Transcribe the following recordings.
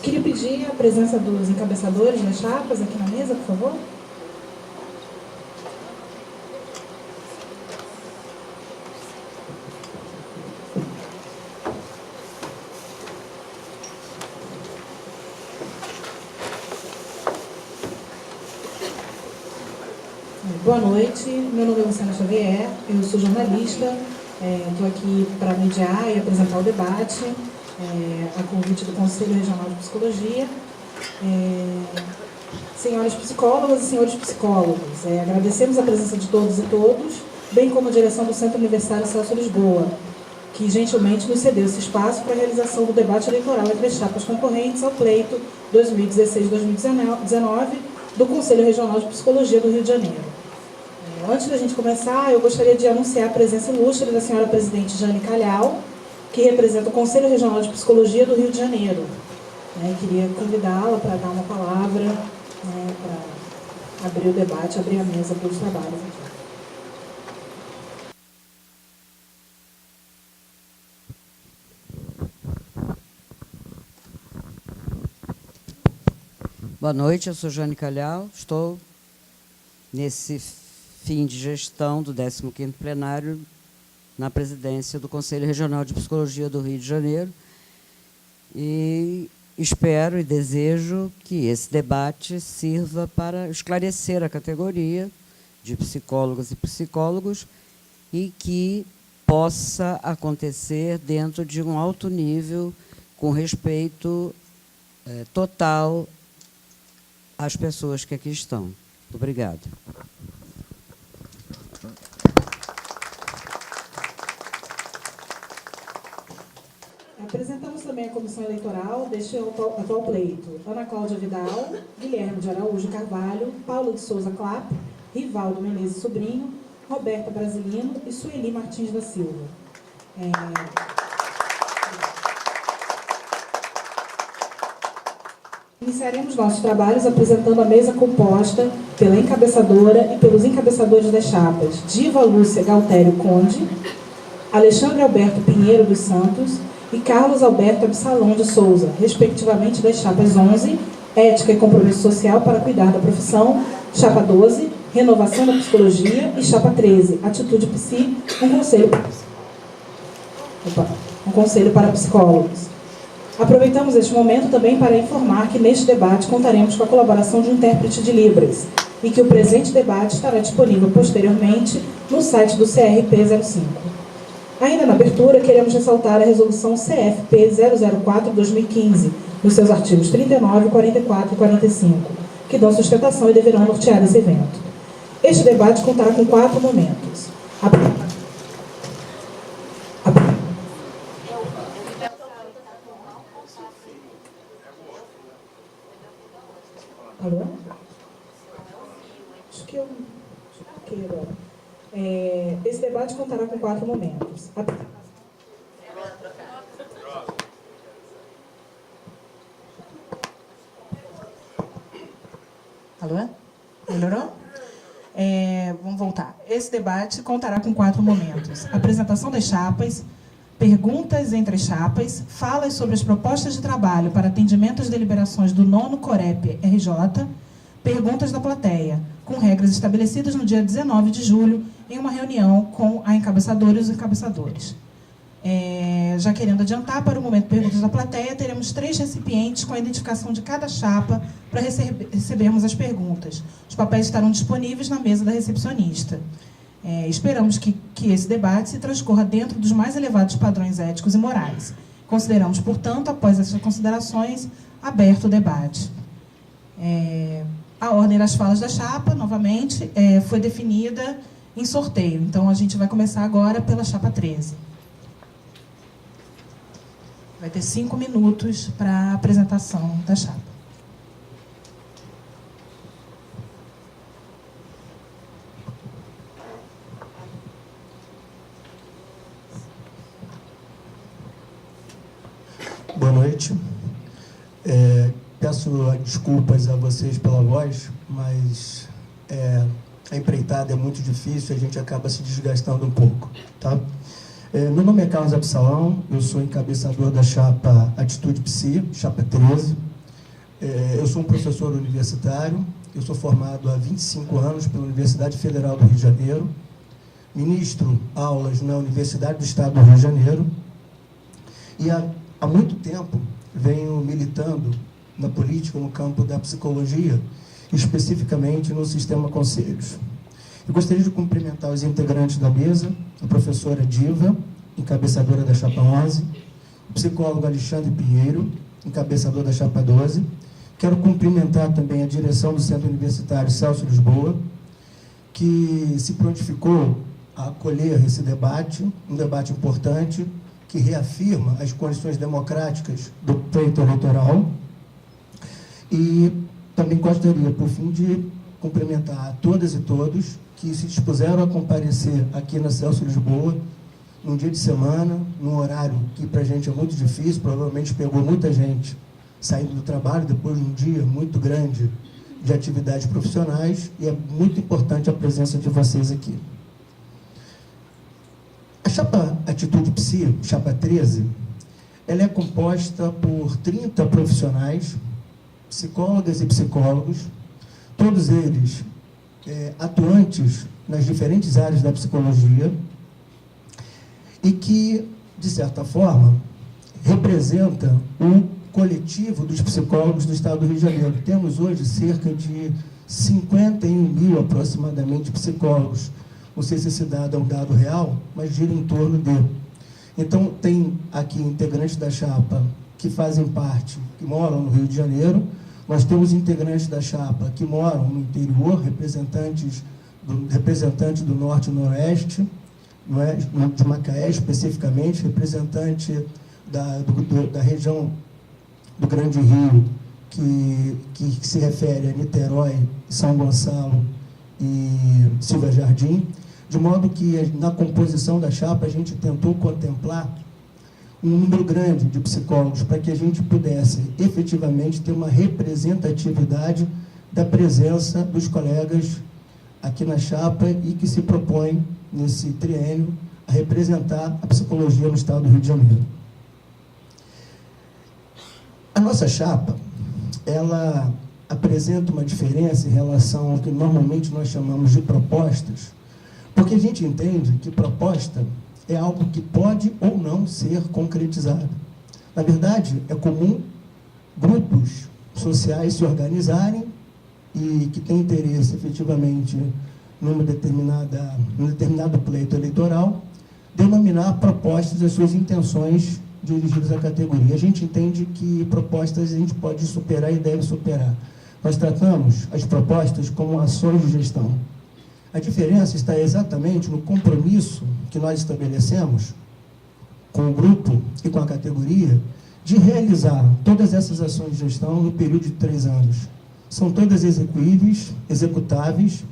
Queria pedir a presença dos encabeçadores das chapas aqui na mesa, por favor. Boa noite, meu nome é Luciana Xavier, eu sou jornalista, estou aqui para mediar e apresentar o debate, a convite do Conselho Regional de Psicologia. Senhoras psicólogas e senhores psicólogos, agradecemos a presença de todos e todos, bem como a direção do Centro Universitário Celso Lisboa, que gentilmente nos cedeu esse espaço para a realização do debate eleitoral entre as chapas concorrentes ao pleito 2016-2019 do Conselho Regional de Psicologia do Rio de Janeiro. Antes da gente começar, eu gostaria de anunciar a presença ilustre da senhora presidente Jane Calhau, que representa o Conselho Regional de Psicologia do Rio de Janeiro. Queria convidá-la para dar uma palavra, para abrir o debate, abrir a mesa para os trabalhos aqui. Boa noite, eu sou Jane Calhau, estou nesse fim de gestão do 15º plenário na presidência do Conselho Regional de Psicologia do Rio de Janeiro e espero e desejo que esse debate sirva para esclarecer a categoria de psicólogas e psicólogos e que possa acontecer dentro de um alto nível, com respeito total às pessoas que aqui estão. Muito obrigada. Apresentamos também a comissão eleitoral deste atual pleito: Ana Cláudia Vidal, Guilherme de Araújo Carvalho, Paulo de Souza Clapp, Rivaldo Menezes Sobrinho, Roberta Brasilino e Sueli Martins da Silva. Iniciaremos nossos trabalhos apresentando a mesa composta pela encabeçadora e pelos encabeçadores das chapas Diva Lúcia Galtério Conde, Alexandre Alberto Pinheiro dos Santos e Carlos Alberto Absalão de Souza, respectivamente das chapas 11, Ética e Compromisso Social para Cuidar da Profissão, chapa 12, Renovação da Psicologia e chapa 13, Atitude Psi, um conselho para psicólogos. Aproveitamos este momento também para informar que neste debate contaremos com a colaboração de um intérprete de Libras e que o presente debate estará disponível posteriormente no site do CRP05. Ainda na abertura, queremos ressaltar a resolução CFP 004/2015, nos seus artigos 39, 44 e 45, que dão sustentação e deverão nortear esse evento. Este debate contará com 4 momentos. Alô? Acho que eu agora. Esse debate contará com 4 momentos. Alô? Melhorou? Vamos voltar. Esse debate contará com 4 momentos: apresentação das chapas, perguntas entre as chapas, falas sobre as propostas de trabalho para atendimento às deliberações do 9º COREP RJ, perguntas da plateia, com regras estabelecidas no dia 19 de julho, em uma reunião com a encabeçadora e os encabeçadores. Já querendo adiantar, para o momento perguntas da plateia, teremos 3 recipientes com a identificação de cada chapa para recebermos as perguntas. Os papéis estarão disponíveis na mesa da recepcionista. Esperamos que esse debate se transcorra dentro dos mais elevados padrões éticos e morais. Consideramos, portanto, após essas considerações, aberto o debate. A ordem das falas da chapa, novamente, foi definida em sorteio. Então, a gente vai começar agora pela chapa 13. Vai ter 5 minutos para a apresentação da chapa. Boa noite. Peço desculpas a vocês pela voz, mas a empreitada é muito difícil e a gente acaba se desgastando um pouco, tá? Meu nome é Carlos Absalão, eu sou encabeçador da chapa Atitude Psi, chapa 13. Eu sou um professor universitário, eu sou formado há 25 anos pela Universidade Federal do Rio de Janeiro, ministro aulas na Universidade do Estado do Rio de Janeiro e há muito tempo venho militando na política, no campo da psicologia, especificamente no sistema conselhos. Eu gostaria de cumprimentar os integrantes da mesa, a professora Diva, encabeçadora da chapa 11, o psicólogo Alexandre Pinheiro, encabeçador da chapa 12. Quero cumprimentar também a direção do Centro Universitário Celso Lisboa, que se prontificou a acolher esse debate, um debate importante, que reafirma as condições democráticas do pleito eleitoral. E também gostaria, por fim, de cumprimentar a todas e todos que se dispuseram a comparecer aqui na Celso Lisboa, num dia de semana, num horário que para a gente é muito difícil, provavelmente pegou muita gente saindo do trabalho, depois de um dia muito grande de atividades profissionais, e é muito importante a presença de vocês aqui. A chapa Atitude Psi, chapa 13, ela é composta por 30 profissionais, psicólogas e psicólogos, todos eles atuantes nas diferentes áreas da psicologia e que, de certa forma, representa o coletivo dos psicólogos do Estado do Rio de Janeiro. Temos hoje cerca de 51 mil, aproximadamente, psicólogos. Não sei se esse dado é um dado real, mas gira em torno de. Então, tem aqui integrantes da chapa que fazem parte, que moram no Rio de Janeiro. Nós temos integrantes da chapa que moram no interior, representantes do Norte e Noroeste, não é? De Macaé especificamente, representante da região do Grande Rio, que se refere a Niterói, São Gonçalo e Silva Jardim, de modo que na composição da chapa a gente tentou contemplar um número grande de psicólogos para que a gente pudesse efetivamente ter uma representatividade da presença dos colegas aqui na chapa e que se propõe, nesse triênio, a representar a psicologia no Estado do Rio de Janeiro. A nossa chapa, ela apresenta uma diferença em relação ao que normalmente nós chamamos de propostas, porque a gente entende que proposta é algo que pode ou não ser concretizado. Na verdade, é comum grupos sociais se organizarem e que têm interesse, efetivamente, num determinado pleito eleitoral, denominar propostas as suas intenções dirigidas à categoria. A gente entende que propostas a gente pode superar e deve superar. Nós tratamos as propostas como ações de gestão. A diferença está exatamente no compromisso que nós estabelecemos com o grupo e com a categoria de realizar todas essas ações de gestão no período de 3 anos. São todas execuíveis, executáveis,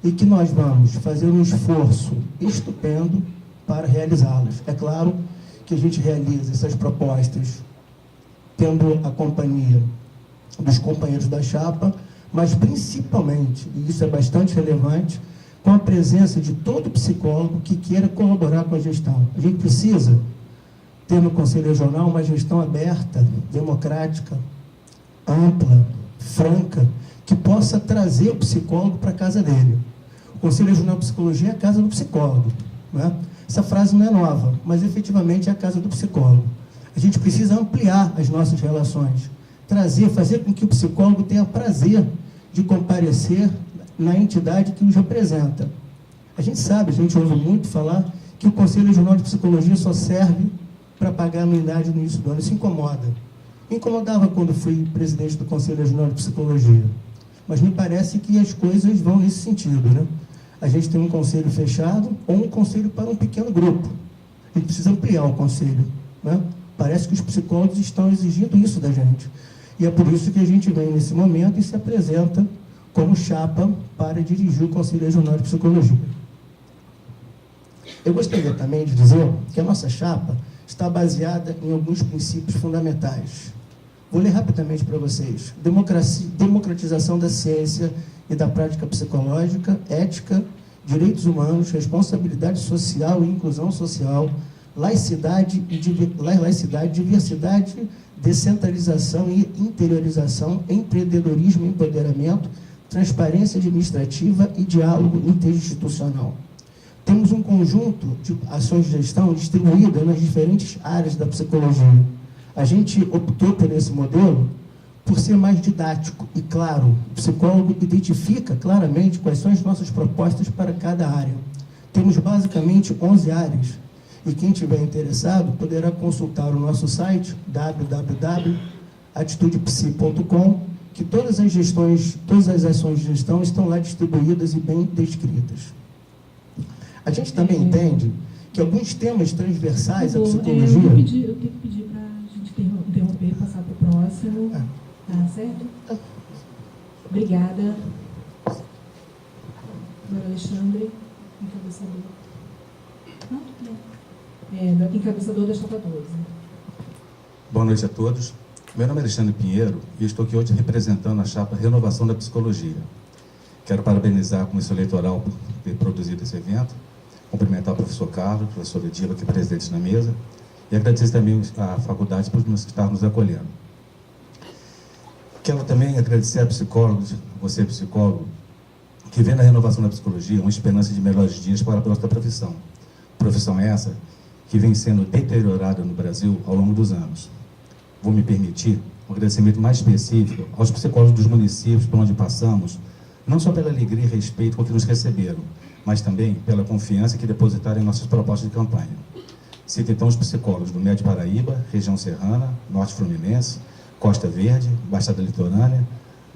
e que nós vamos fazer um esforço estupendo para realizá-las. É claro que a gente realiza essas propostas tendo a companhia dos companheiros da chapa, mas principalmente, e isso é bastante relevante, com a presença de todo psicólogo que queira colaborar com a gestão. A gente precisa ter no Conselho Regional uma gestão aberta, democrática, ampla, franca, que possa trazer o psicólogo para a casa dele. O Conselho Regional de Psicologia é a casa do psicólogo, não é? Essa frase não é nova, mas efetivamente é a casa do psicólogo. A gente precisa ampliar as nossas relações, fazer com que o psicólogo tenha prazer de comparecer na entidade que os representa. A gente sabe, a gente ouve muito falar que o Conselho Regional de Psicologia só serve para pagar a anuidade no início do ano. Isso incomoda. Me incomodava quando fui presidente do Conselho Regional de Psicologia, mas me parece que as coisas vão nesse sentido, né? A gente tem um conselho fechado ou um conselho para um pequeno grupo. A gente precisa ampliar o conselho, né? Parece que os psicólogos estão exigindo isso da gente. E é por isso que a gente vem nesse momento e se apresenta como chapa para dirigir o Conselho Regional de Psicologia. Eu gostaria também de dizer que a nossa chapa está baseada em alguns princípios fundamentais. Vou ler rapidamente para vocês. Democratização da ciência e da prática psicológica, ética, direitos humanos, responsabilidade social e inclusão social, laicidade, diversidade, descentralização e interiorização, empreendedorismo e empoderamento, transparência administrativa e diálogo interinstitucional. Temos um conjunto de ações de gestão distribuídas nas diferentes áreas da psicologia. A gente optou por esse modelo por ser mais didático e claro. O psicólogo identifica claramente quais são as nossas propostas para cada área. Temos basicamente 11 áreas. E quem estiver interessado poderá consultar o nosso site www.atitudepsi.com, que todas as ações de gestão estão lá distribuídas e bem descritas. A gente também entende que alguns temas transversais à psicologia... Eu tenho que pedir para a gente interromper e passar para o próximo. Tá certo? Obrigada. Agora, Alexandre, encabeçador. Encabeçador da chapa 12. Boa noite a todos. Meu nome é Alexandre Pinheiro e estou aqui hoje representando a chapa Renovação da Psicologia. Quero parabenizar a Comissão Eleitoral por ter produzido esse evento, cumprimentar o professor Carlos, a professora Diva, que é presente na mesa, e agradecer também à faculdade por estar nos acolhendo. Quero também agradecer a psicólogos, você psicólogo, que vê na renovação da psicologia uma esperança de melhores dias para a nossa profissão. Profissão essa que vem sendo deteriorada no Brasil ao longo dos anos. Vou me permitir um agradecimento mais específico aos psicólogos dos municípios por onde passamos, não só pela alegria e respeito com que nos receberam, mas também pela confiança que depositaram em nossas propostas de campanha. Cito então os psicólogos do Médio Paraíba, região serrana, Norte Fluminense, Costa Verde, Baixada Litorânea,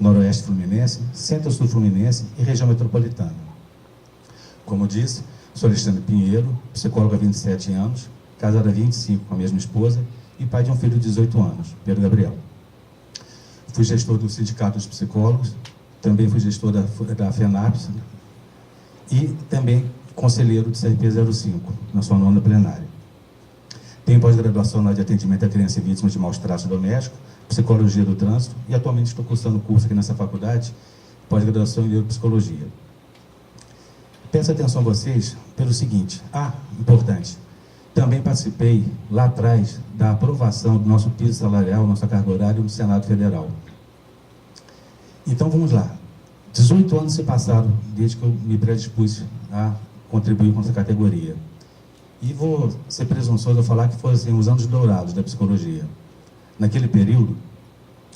Noroeste Fluminense, Centro-Sul Fluminense e região metropolitana. Como disse, sou Alexandre Pinheiro, psicólogo há 27 anos, casado há 25 com a mesma esposa e pai de um filho de 18 anos, Pedro Gabriel. Fui gestor do Sindicato dos Psicólogos, também fui gestor da FENAPS e também conselheiro do CRP 05, na sua 9ª plenária. Tenho pós-graduação na área de atendimento a crianças e vítimas de maus tratos domésticos, psicologia do trânsito e atualmente estou cursando curso aqui nessa faculdade, pós-graduação em neuropsicologia. Peço atenção a vocês pelo seguinte, importante, também participei lá atrás da aprovação do nosso piso salarial, nossa carga horária no Senado Federal. Então vamos lá, 18 anos se passaram desde que eu me predispus a contribuir com essa categoria. E vou ser presunçoso ao falar que foram assim, os anos dourados da psicologia. Naquele período,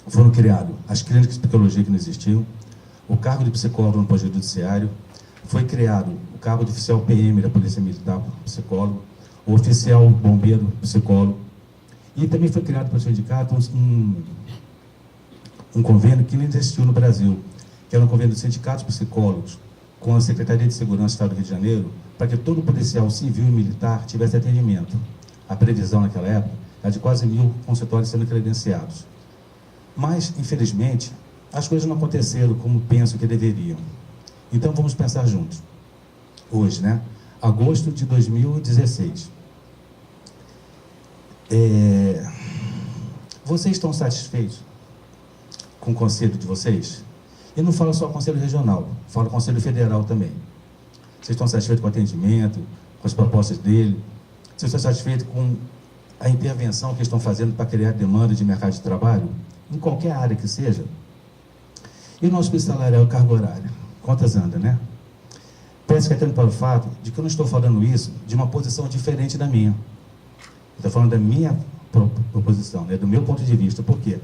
foram criados as clínicas de psicologia que não existiam, o cargo de psicólogo no Poder Judiciário, foi criado o cargo de oficial PM da Polícia Militar, psicólogo, o oficial bombeiro, psicólogo, e também foi criado pelo sindicato um convênio que nem existiu no Brasil, que era um convênio dos sindicatos psicólogos com a Secretaria de Segurança do Estado do Rio de Janeiro, para que todo policial civil e militar tivesse atendimento. A previsão naquela época era de quase 1.000 consultórios sendo credenciados. Mas, infelizmente, as coisas não aconteceram como penso que deveriam. Então, vamos pensar juntos. Hoje, né? Agosto de 2016. Vocês estão satisfeitos com o conselho de vocês? E não falo só conselho regional, falo conselho federal também. Vocês estão satisfeitos com o atendimento, com as propostas dele? Vocês estão satisfeitos com a intervenção que estão fazendo para criar demanda de mercado de trabalho? Em qualquer área que seja? E o nosso piso salarial e carga horária? Contas andam, né? Peço que atendo para o fato de que eu não estou falando isso de uma posição diferente da minha. Estou falando da minha proposição, né? Do meu ponto de vista. Por quê?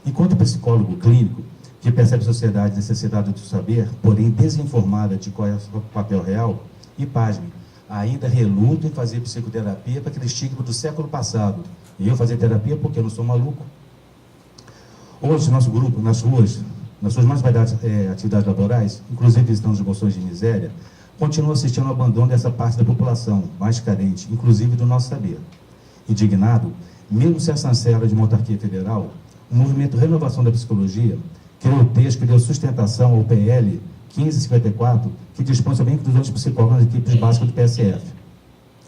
Enquanto psicólogo clínico, que percebe a sociedade necessitada de saber, porém desinformada de qual é o seu papel real, e pasme, ainda reluto em fazer psicoterapia para aquele estigma do século passado. E eu fazer terapia porque eu não sou maluco. Hoje, nosso grupo, nas ruas, nas suas mais variadas atividades laborais, inclusive visitando os bolsões de miséria, continua assistindo ao abandono dessa parte da população mais carente, inclusive do nosso saber. Indignado, mesmo se a chancela de uma autarquia federal, o movimento Renovação da Psicologia criou o texto que deu sustentação ao PL 1554, que dispõe sobre a inclusão dos psicólogos nas equipes básicas do PSF.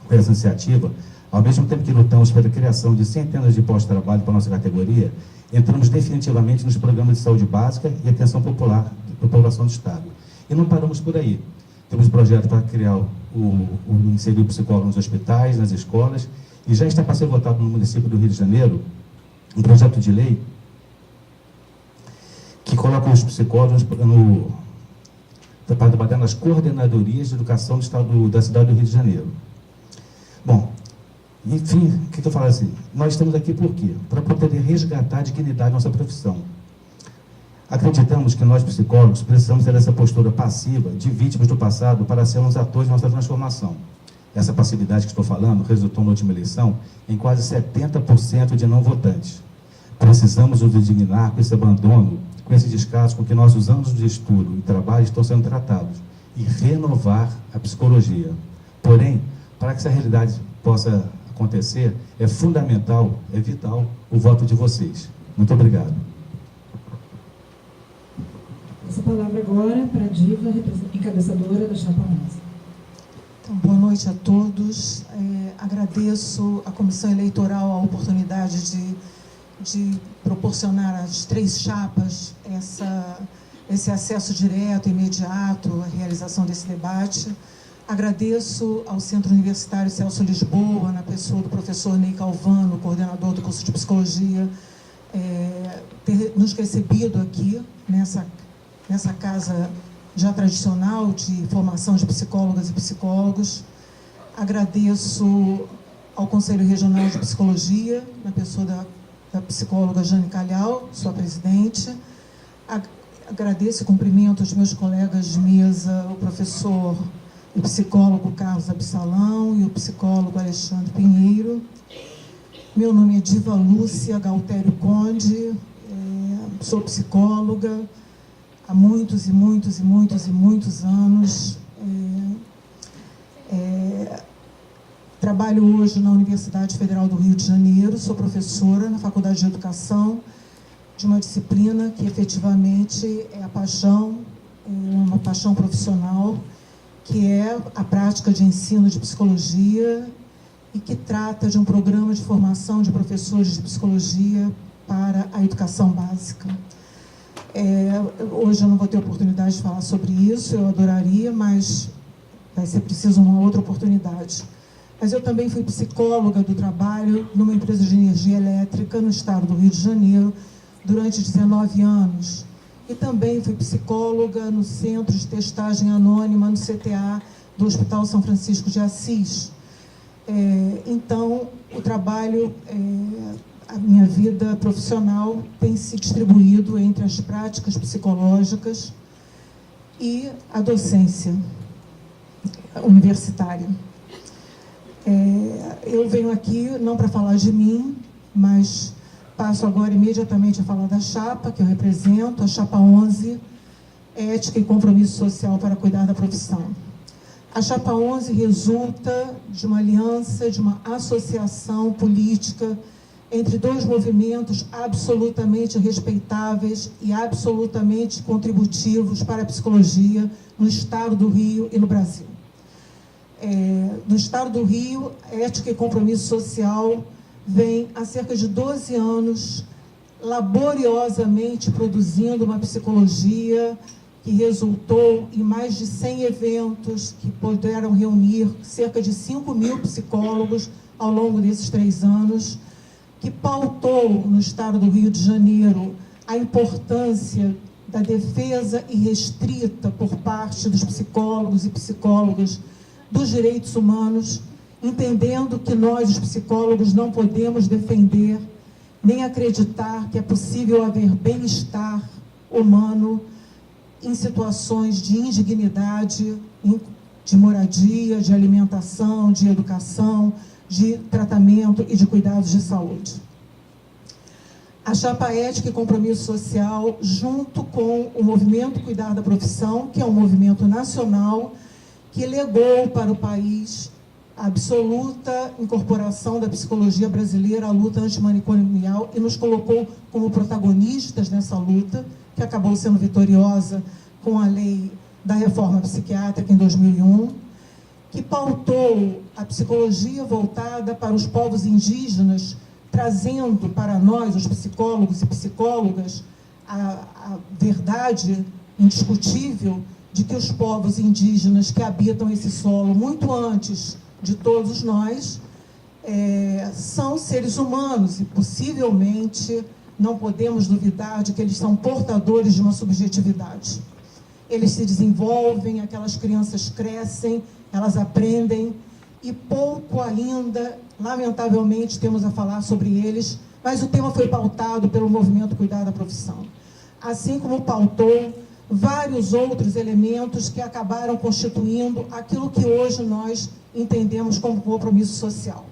Com essa iniciativa, ao mesmo tempo que lutamos pela criação de centenas de postos de trabalho para a nossa categoria, entramos definitivamente nos programas de saúde básica e atenção popular da população do Estado. E não paramos por aí. Temos projeto para criar inserir o psicólogo nos hospitais, nas escolas, e já está para ser votado no município do Rio de Janeiro um projeto de lei que coloca os psicólogos para debater nas coordenadorias de educação da cidade do Rio de Janeiro. Bom, enfim, o que eu falo assim? Nós estamos aqui por quê? Para poder resgatar a dignidade da nossa profissão. Acreditamos que nós, psicólogos, precisamos ter essa postura passiva de vítimas do passado para sermos atores da nossa transformação. Essa passividade que estou falando resultou na última eleição em quase 70% de não votantes. Precisamos nos indignar com esse abandono, com esse descaso com que nossos anos de estudo e trabalho estão sendo tratados e renovar a psicologia. Porém, para que essa realidade possa acontecer, é fundamental, é vital o voto de vocês. Muito obrigado. Essa palavra agora para a Diva, encabeçadora da Chapa 11. Então, boa noite a todos. Agradeço à Comissão Eleitoral a oportunidade de proporcionar às 3 chapas esse acesso direto, imediato à realização desse debate. Agradeço ao Centro Universitário Celso Lisboa, na pessoa do professor Ney Calvano, coordenador do curso de Psicologia, ter nos recebido aqui nessa casa já tradicional de formação de psicólogas e psicólogos. Agradeço ao Conselho Regional de Psicologia, na pessoa da psicóloga Jane Calhau, sua presidente. Agradeço e cumprimento os meus colegas de mesa, o professor e psicólogo Carlos Absalão e o psicólogo Alexandre Pinheiro. Meu nome é Diva Lúcia Galtério Conde, sou psicóloga há muitos anos. Trabalho hoje na Universidade Federal do Rio de Janeiro, sou professora na Faculdade de Educação, de uma disciplina que efetivamente é uma paixão profissional, que é a prática de ensino de psicologia e que trata de um programa de formação de professores de psicologia para a educação básica. Hoje eu não vou ter oportunidade de falar sobre isso, eu adoraria, mas vai ser preciso uma outra oportunidade. Mas eu também fui psicóloga do trabalho numa empresa de energia elétrica no estado do Rio de Janeiro durante 19 anos. E também fui psicóloga no Centro de Testagem Anônima, no CTA do Hospital São Francisco de Assis. Então, o trabalho, a minha vida profissional tem se distribuído entre as práticas psicológicas e a docência universitária. Eu venho aqui não para falar de mim, mas passo agora imediatamente a falar da chapa que eu represento, a Chapa 11, Ética e Compromisso Social para Cuidar da Profissão. A Chapa 11 resulta de uma aliança, de uma associação política entre 2 movimentos absolutamente respeitáveis e absolutamente contributivos para a psicologia no Estado do Rio e no Brasil. No Estado do Rio, Ética e Compromisso Social vem há cerca de 12 anos laboriosamente produzindo uma psicologia que resultou em mais de 100 eventos que puderam reunir cerca de 5.000 psicólogos ao longo desses 3 anos, que pautou no Estado do Rio de Janeiro a importância da defesa irrestrita por parte dos psicólogos e psicólogas dos direitos humanos, entendendo que nós, os psicólogos, não podemos defender nem acreditar que é possível haver bem-estar humano em situações de indignidade, de moradia, de alimentação, de educação, de tratamento e de cuidados de saúde. A Chapa Ética e Compromisso Social, junto com o Movimento Cuidar da Profissão, que é um movimento nacional, que legou para o país a absoluta incorporação da psicologia brasileira à luta antimanicomial e nos colocou como protagonistas nessa luta, que acabou sendo vitoriosa com a lei da reforma psiquiátrica em 2001, que pautou a psicologia voltada para os povos indígenas, trazendo para nós, os psicólogos e psicólogas, a verdade indiscutível de que os povos indígenas que habitam esse solo, muito antes de todos nós, são seres humanos e possivelmente não podemos duvidar de que eles são portadores de uma subjetividade. Eles se desenvolvem, aquelas crianças crescem, elas aprendem, e pouco ainda, lamentavelmente, temos a falar sobre eles, mas o tema foi pautado pelo movimento Cuidar da Profissão, assim como pautou vários outros elementos que acabaram constituindo aquilo que hoje nós entendemos como compromisso social.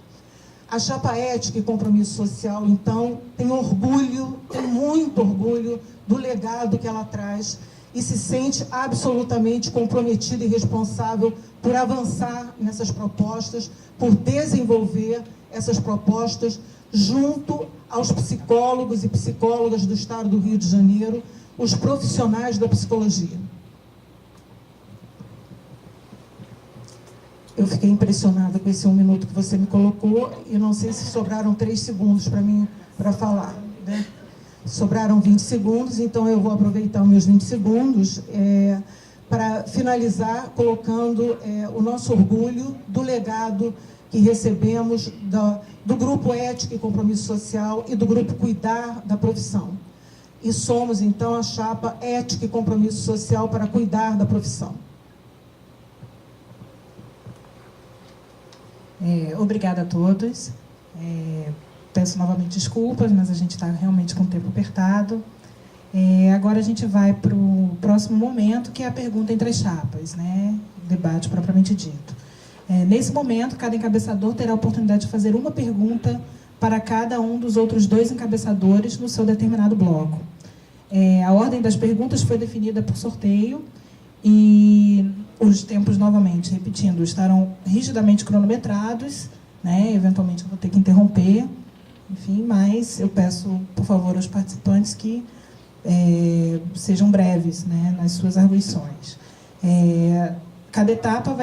A Chapa Ética e Compromisso Social, então, tem orgulho, tem muito orgulho do legado que ela traz e se sente absolutamente comprometida e responsável por avançar nessas propostas, por desenvolver essas propostas junto aos psicólogos e psicólogas do Estado do Rio de Janeiro, os profissionais da psicologia. Eu fiquei impressionada com esse 1 minuto que você me colocou e não sei se sobraram 3 segundos para mim para falar, né? Sobraram 20 segundos, então eu vou aproveitar os meus 20 segundos para finalizar colocando o nosso orgulho do legado que recebemos do Grupo Ética e Compromisso Social e do Grupo Cuidar da Profissão. E somos, então, a Chapa Ética e Compromisso Social para Cuidar da Profissão. Obrigada a todos. Peço novamente desculpas, mas a gente está realmente com o tempo apertado. Agora a gente vai para o próximo momento, que é a pergunta entre as chapas, né? Debate propriamente dito. Nesse momento, cada encabeçador terá a oportunidade de fazer uma pergunta para cada um dos outros 2 encabeçadores no seu determinado bloco. A ordem das perguntas foi definida por sorteio e os tempos, novamente, repetindo, estarão rigidamente cronometrados, né? Eventualmente eu vou ter que interromper, enfim, mas eu peço, por favor, aos participantes que sejam breves, né, nas suas arguições. Cada etapa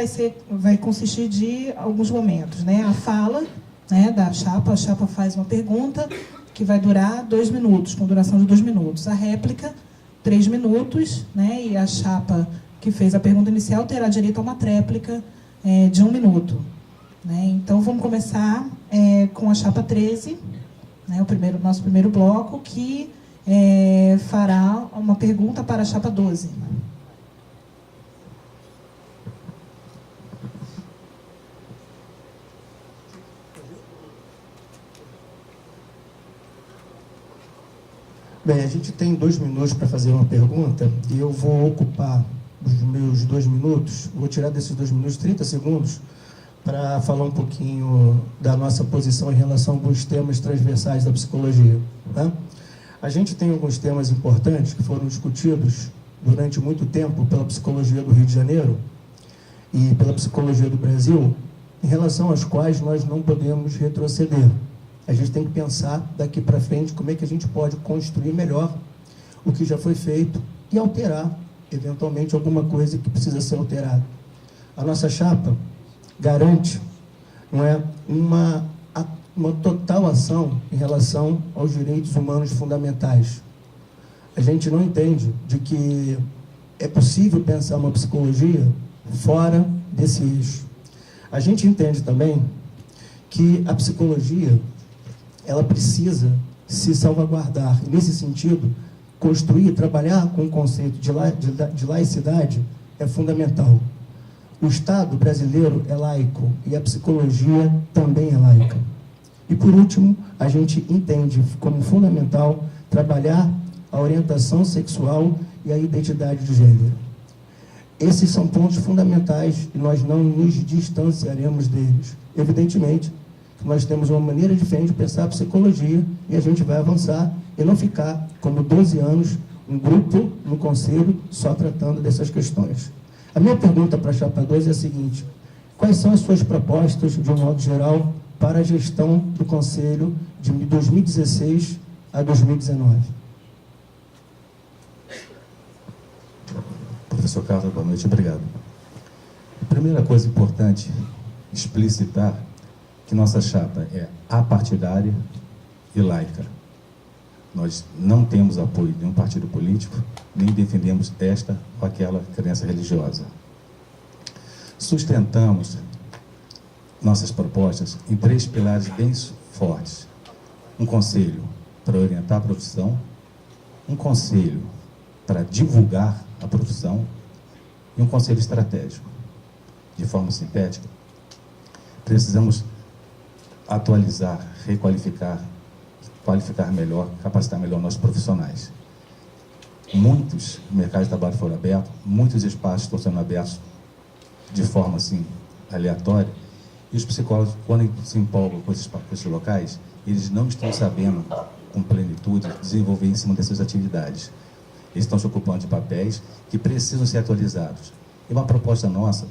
vai consistir de alguns momentos, né? A fala, né, da chapa, a chapa faz uma pergunta que vai durar 2 minutos, com duração de 2 minutos. A réplica, 3 minutos, né? E a chapa que fez a pergunta inicial terá direito a uma tréplica de 1 minuto. Né? Então, vamos começar com a chapa 13, né, nosso primeiro bloco, que fará uma pergunta para a chapa 12. Bem, a gente tem 2 minutos para fazer uma pergunta e eu vou ocupar os meus 2 minutos, vou tirar desses 2 minutos 30 segundos para falar um pouquinho da nossa posição em relação a alguns temas transversais da psicologia. Tá? A gente tem alguns temas importantes que foram discutidos durante muito tempo pela psicologia do Rio de Janeiro e pela psicologia do Brasil, em relação aos quais nós não podemos retroceder. A gente tem que pensar daqui para frente como é que a gente pode construir melhor o que já foi feito e alterar, eventualmente, alguma coisa que precisa ser alterada. A nossa chapa garante, não é, uma total ação em relação aos direitos humanos fundamentais. A gente não entende de que é possível pensar uma psicologia fora desse eixo. A gente entende também que a psicologia ela precisa se salvaguardar. E, nesse sentido, construir, trabalhar com o conceito de laicidade é fundamental. O Estado brasileiro é laico e a psicologia também é laica. E, por último, a gente entende como fundamental trabalhar a orientação sexual e a identidade de gênero. Esses são pontos fundamentais e nós não nos distanciaremos deles. Evidentemente, nós temos uma maneira diferente de pensar a psicologia e a gente vai avançar e não ficar, como 12 anos, um grupo no conselho só tratando dessas questões. A minha pergunta para a Chapa 2 é a seguinte: quais são as suas propostas, de um modo geral, para a gestão do conselho de 2016 a 2019? Professor Carlos, boa noite, obrigado. A primeira coisa importante explicitar que nossa chapa é apartidária e laica. Nós não temos apoio de nenhum partido político, nem defendemos esta ou aquela crença religiosa. Sustentamos nossas propostas em 3 pilares bem fortes. Um conselho para orientar a profissão, um conselho para divulgar a profissão e um conselho estratégico. De forma sintética, precisamos atualizar, requalificar, qualificar melhor, capacitar melhor nossos profissionais. Muitos mercados de trabalho foram abertos, muitos espaços estão sendo abertos de forma assim, aleatória, e os psicólogos, quando se empolgam com esses locais, eles não estão sabendo, com plenitude, desenvolver em cima dessas atividades. Eles estão se ocupando de papéis que precisam ser atualizados. E uma proposta nossa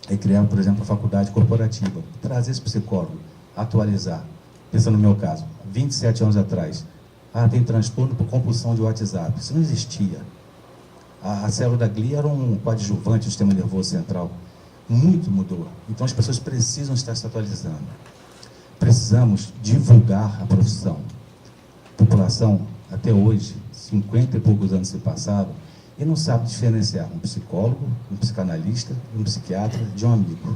é criar, por exemplo, a faculdade corporativa, trazer esse psicólogo, atualizar. Pensando no meu caso, 27 anos atrás, tem transtorno por compulsão de WhatsApp. Isso não existia. A célula da glia era um coadjuvante do sistema nervoso central. Muito mudou. Então as pessoas precisam estar se atualizando. Precisamos divulgar a profissão. A população, até hoje, 50 e poucos anos se passaram, e não sabe diferenciar um psicólogo, um psicanalista, um psiquiatra de um amigo.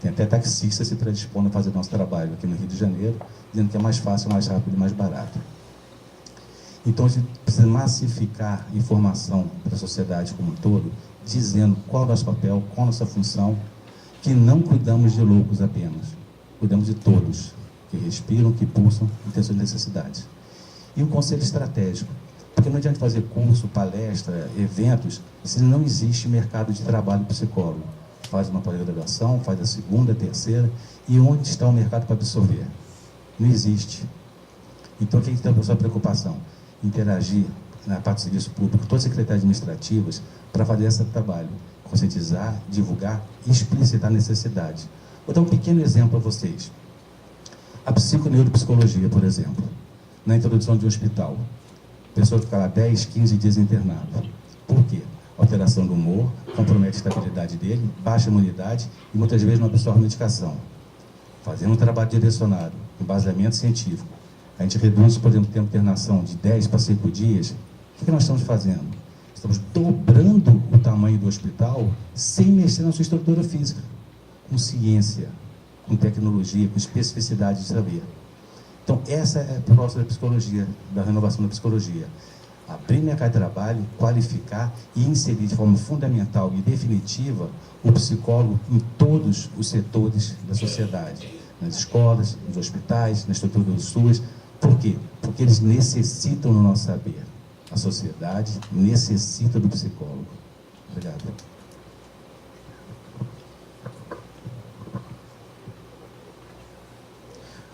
Tem até taxista se predispondo a fazer nosso trabalho aqui no Rio de Janeiro, dizendo que é mais fácil, mais rápido e mais barato. Então, a gente precisa massificar informação para a sociedade como um todo, dizendo qual é o nosso papel, qual é a nossa função, que não cuidamos de loucos apenas, cuidamos de todos, que respiram, que pulsam e têm suas necessidades. E um conselho estratégico, porque não adianta fazer curso, palestra, eventos, se não existe mercado de trabalho psicólogo. Faz uma pós-graduação, faz a segunda, a terceira, e onde está o mercado para absorver? Não existe. Então, quem tem a sua preocupação? Interagir na parte do serviço público, todas as secretarias administrativas, para fazer esse trabalho, conscientizar, divulgar e explicitar a necessidade. Vou dar um pequeno exemplo para vocês. A psiconeuropsicologia, por exemplo, na introdução de um hospital, a pessoa fica lá 10, 15 dias internada. Por quê? Alteração do humor, compromete a estabilidade dele, baixa imunidade e muitas vezes não absorve medicação. Fazendo um trabalho direcionado, embasamento científico, a gente reduz, por exemplo, o tempo de internação de 10 para 5 dias. O que nós estamos fazendo? Estamos dobrando o tamanho do hospital sem mexer na sua estrutura física, com ciência, com tecnologia, com especificidade de saber. Então, essa é a proposta da psicologia, da renovação da psicologia. Abrir mercado de trabalho, qualificar e inserir de forma fundamental e definitiva o psicólogo em todos os setores da sociedade, nas escolas, nos hospitais, na estrutura do SUS. Por quê? Porque eles necessitam do nosso saber. A sociedade necessita do psicólogo. Obrigado.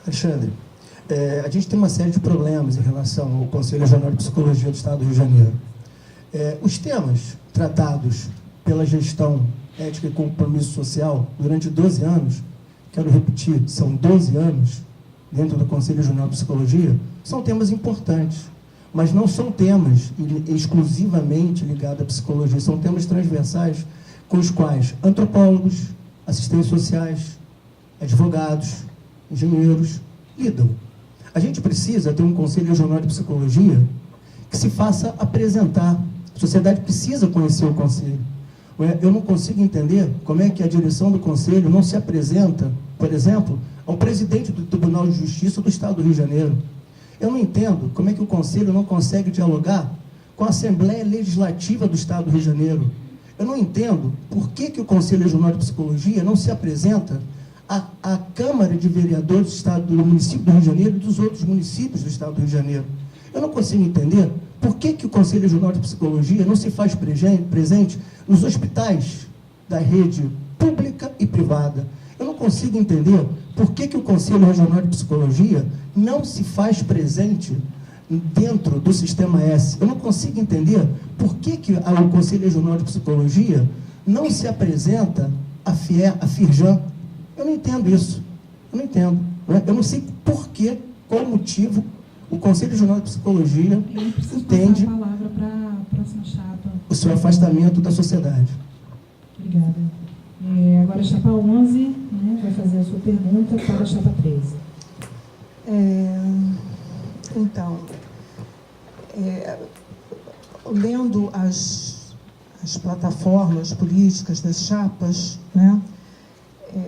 Alexandre, a gente tem uma série de problemas em relação ao Conselho Regional de Psicologia do Estado do Rio de Janeiro. Os temas tratados pela gestão ética e compromisso social durante 12 anos, quero repetir, são 12 anos dentro do Conselho Regional de Psicologia, são temas importantes, mas não são temas exclusivamente ligados à psicologia, são temas transversais com os quais antropólogos, assistentes sociais, advogados, engenheiros lidam. A gente precisa ter um Conselho Regional de Psicologia que se faça apresentar. A sociedade precisa conhecer o Conselho. Eu não consigo entender como é que a direção do Conselho não se apresenta, por exemplo, ao presidente do Tribunal de Justiça do Estado do Rio de Janeiro. Eu não entendo como é que o Conselho não consegue dialogar com a Assembleia Legislativa do Estado do Rio de Janeiro. Eu não entendo por que o Conselho Regional de Psicologia não se apresenta à Câmara de Vereadores do Estado do município do Rio de Janeiro e dos outros municípios do Estado do Rio de Janeiro. Eu não consigo entender por que o Conselho Regional de Psicologia não se faz presente nos hospitais da rede pública e privada. Eu não consigo entender por que o Conselho Regional de Psicologia não se faz presente dentro do Sistema S. Eu não consigo entender por que o Conselho Regional de Psicologia não se apresenta à Firjan. Eu não entendo isso. Eu não entendo. Eu não sei por que, qual o motivo o Conselho Regional de Psicologia entende a palavra para a próxima chapa. O seu afastamento da sociedade. Obrigada. Agora a chapa 11, né, vai fazer a sua pergunta para a chapa 13. Então, lendo as plataformas políticas das chapas, né,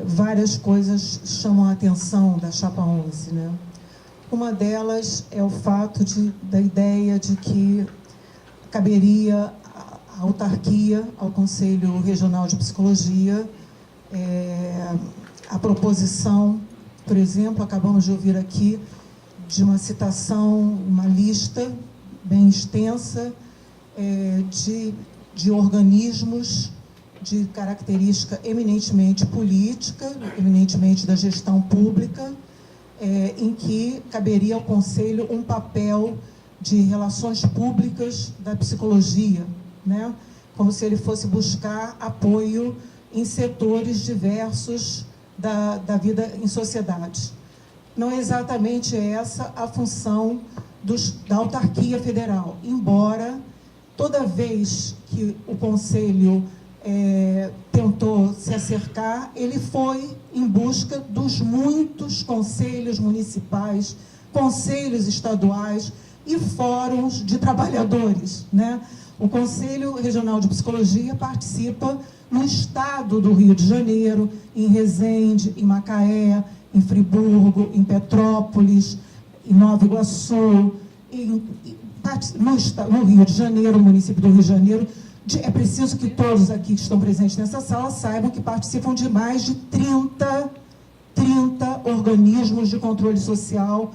várias coisas chamam a atenção da Chapa 11, né? Uma delas é o fato da ideia de que caberia a autarquia ao Conselho Regional de Psicologia, a proposição, por exemplo, acabamos de ouvir aqui, de uma citação, uma lista bem extensa de organismos de característica eminentemente política, eminentemente da gestão pública, em que caberia ao Conselho um papel de relações públicas da psicologia, né? Como se ele fosse buscar apoio em setores diversos da vida em sociedade. Não é exatamente essa a função da autarquia federal, embora toda vez que o Conselho tentou se acercar, ele foi em busca dos muitos conselhos municipais, conselhos estaduais e fóruns de trabalhadores, né? O Conselho Regional de Psicologia participa no estado do Rio de Janeiro, em Resende, em Macaé, em Friburgo, em Petrópolis, em Nova Iguaçu, no Rio de Janeiro, município do Rio de Janeiro. É preciso que todos aqui que estão presentes nessa sala saibam que participam de mais de 30 organismos de controle social,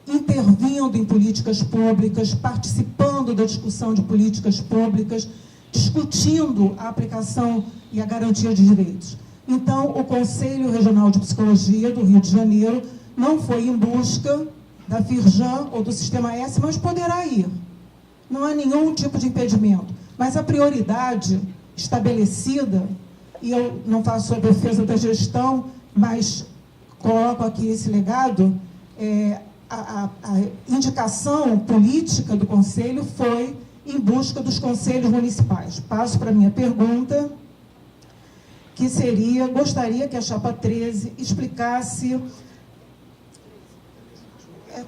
intervindo em políticas públicas, participando da discussão de políticas públicas, discutindo a aplicação e a garantia de direitos. Então, o Conselho Regional de Psicologia do Rio de Janeiro não foi em busca da Firjan ou do Sistema S, mas poderá ir. Não há nenhum tipo de impedimento. Mas a prioridade estabelecida, e eu não faço a defesa da gestão, mas coloco aqui esse legado, a indicação política do Conselho foi em busca dos conselhos municipais. Passo para a minha pergunta, que seria, gostaria que a Chapa 13 explicasse...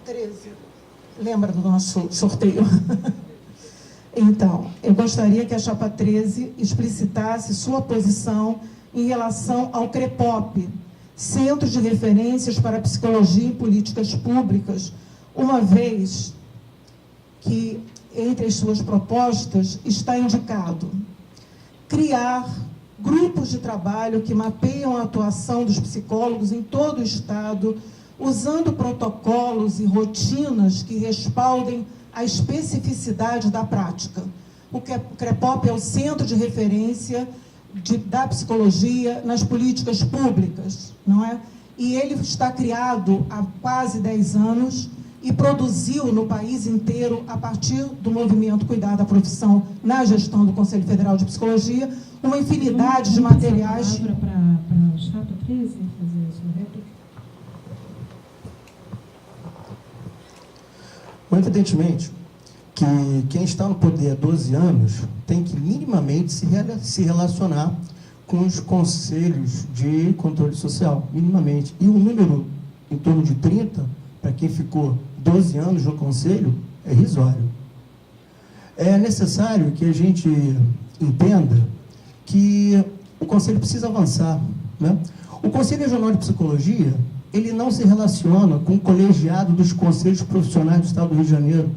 13. Lembra do nosso sorteio? Então, eu gostaria que a Chapa 13 explicitasse sua posição em relação ao CREPOP, Centro de Referências para Psicologia em Políticas Públicas, uma vez que, entre as suas propostas, está indicado criar grupos de trabalho que mapeiam a atuação dos psicólogos em todo o Estado, usando protocolos e rotinas que respaldem a especificidade da prática. O CREPOP é o Centro de Referência da Psicologia nas políticas públicas, não é? E ele está criado há quase 10 anos e produziu no país inteiro, a partir do movimento Cuidar da Profissão na gestão do Conselho Federal de Psicologia, uma infinidade de materiais... Para a Chapa 13 fazer a sua réplica. Evidentemente que quem está no poder há 12 anos tem que minimamente se relacionar com os conselhos de controle social, minimamente. E o número em torno de 30, para quem ficou 12 anos no conselho, é irrisório. É necessário que a gente entenda que o conselho precisa avançar, né? O Conselho Regional de Psicologia, ele não se relaciona com o colegiado dos conselhos profissionais do Estado do Rio de Janeiro.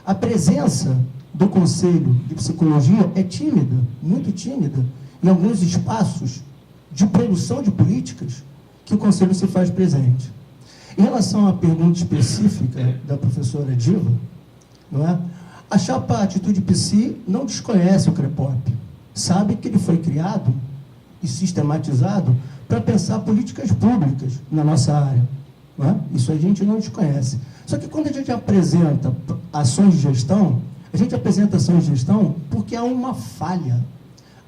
A presença do Conselho de Psicologia é tímida, muito tímida, em alguns espaços de produção de políticas que o Conselho se faz presente. Em relação à pergunta específica da professora Diva, não é? A Chapa Atitude Psi não desconhece o CREPOP, sabe que ele foi criado e sistematizado para pensar políticas públicas na nossa área. Não é? Isso a gente não desconhece. Só que quando a gente apresenta ações de gestão, a gente apresenta ações de gestão porque há uma falha,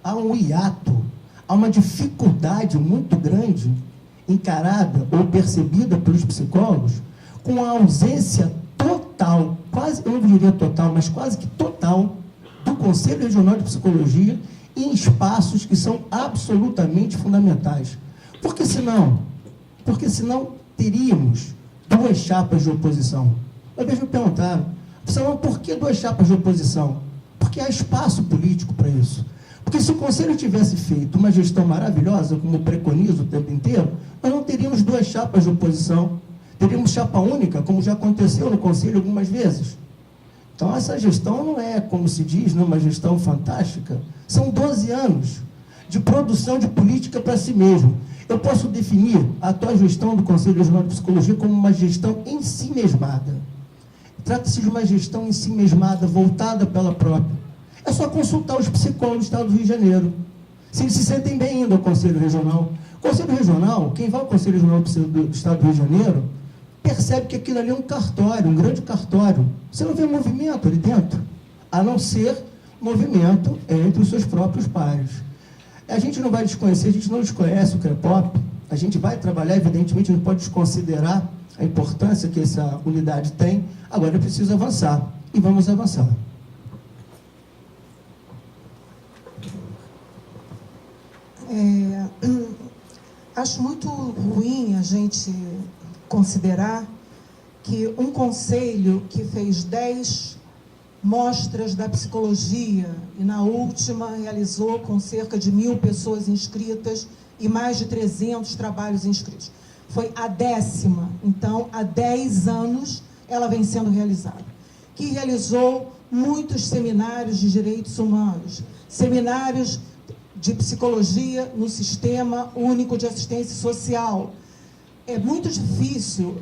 há um hiato, há uma dificuldade muito grande encarada ou percebida pelos psicólogos com a ausência total, quase, eu não diria total, mas quase que total, do Conselho Regional de Psicologia em espaços que são absolutamente fundamentais. Porque senão teríamos duas chapas de oposição. Uma vez me perguntaram, por que duas chapas de oposição? Porque há espaço político para isso. Porque se o Conselho tivesse feito uma gestão maravilhosa, como preconiza o tempo inteiro, nós não teríamos duas chapas de oposição. Teríamos chapa única, como já aconteceu no Conselho algumas vezes. Então, essa gestão não é, como se diz, não, uma gestão fantástica. São 12 anos de produção de política para si mesmo. Eu posso definir a atual gestão do Conselho Regional de Psicologia como uma gestão em si mesmada. Trata-se de uma gestão em si mesmada, voltada pela própria. É só consultar os psicólogos do Estado do Rio de Janeiro, se eles se sentem bem indo ao Conselho Regional. O Conselho Regional, quem vai ao Conselho Regional do Estado do Rio de Janeiro, percebe que aquilo ali é um cartório, um grande cartório. Você não vê movimento ali dentro, a não ser movimento entre os seus próprios pares. A gente não vai desconhecer, a gente não desconhece o CREPOP, a gente vai trabalhar, evidentemente, não pode desconsiderar a importância que essa unidade tem, agora é preciso avançar, e vamos avançar. Acho muito ruim a gente considerar que um conselho que fez 10 mostras da psicologia e na última realizou com cerca de 1.000 pessoas inscritas e mais de 300 trabalhos inscritos. Foi a 10ª, então há 10 anos ela vem sendo realizada. Que realizou muitos seminários de direitos humanos, seminários de psicologia no Sistema Único de Assistência Social. É muito difícil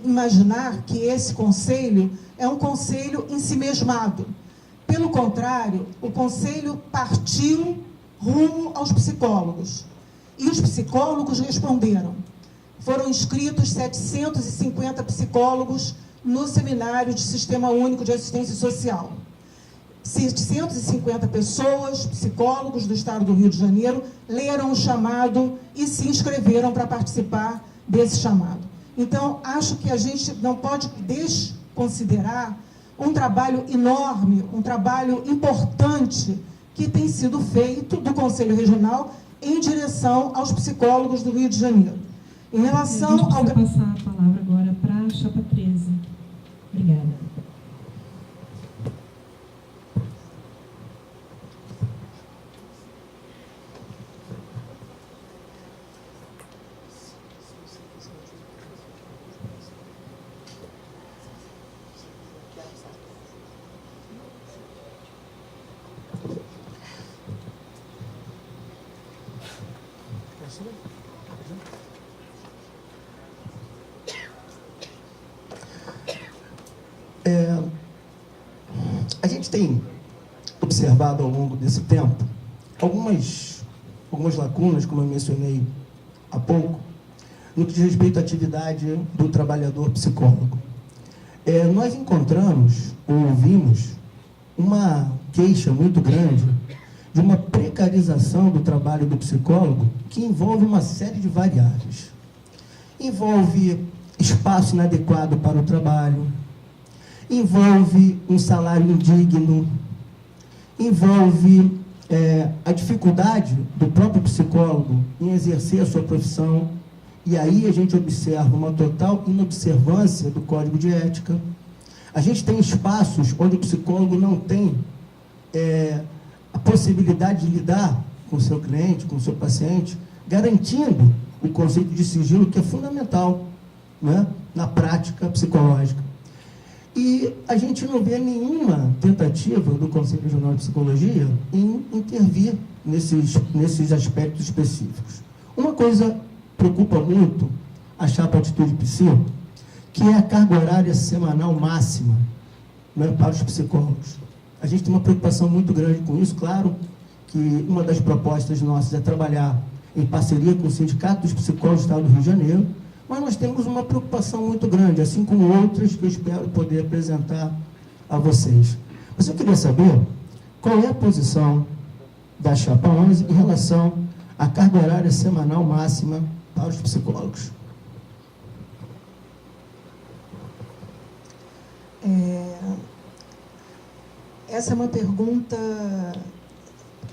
imaginar que esse conselho é um conselho ensimesmado. Pelo contrário, o conselho partiu rumo aos psicólogos. E os psicólogos responderam. Foram inscritos 750 psicólogos no seminário de Sistema Único de Assistência Social. 750 pessoas, psicólogos do Estado do Rio de Janeiro, leram o chamado e se inscreveram para participar desse chamado. Então, acho que a gente não pode desconsiderar um trabalho enorme, um trabalho importante que tem sido feito do Conselho Regional em direção aos psicólogos do Rio de Janeiro. Em relação ao... Vou passar a palavra agora para a chapa 13. Obrigada. A gente tem observado ao longo desse tempo algumas lacunas, como eu mencionei há pouco, no que diz respeito à atividade do trabalhador psicólogo. Nós encontramos ou ouvimos uma queixa muito grande de uma precarização do trabalho do psicólogo que envolve uma série de variáveis. Envolve espaço inadequado para o trabalho, envolve um salário indigno, envolve a dificuldade do próprio psicólogo em exercer a sua profissão, e aí a gente observa uma total inobservância do Código de Ética. A gente tem espaços onde o psicólogo não tem a possibilidade de lidar com o seu cliente, com o seu paciente, garantindo o conceito de sigilo, que é fundamental, né, na prática psicológica. E a gente não vê nenhuma tentativa do Conselho Regional de Psicologia em intervir nesses aspectos específicos. Uma coisa preocupa muito a chapa Atitude Psi, que é a carga horária semanal máxima, né, para os psicólogos. A gente tem uma preocupação muito grande com isso. Claro que uma das propostas nossas é trabalhar em parceria com o Sindicato dos Psicólogos do Estado do Rio de Janeiro, mas nós temos uma preocupação muito grande, assim como outras que eu espero poder apresentar a vocês. Mas eu queria saber qual é a posição da chapa 11 em relação à carga horária semanal máxima para os psicólogos. Essa é uma pergunta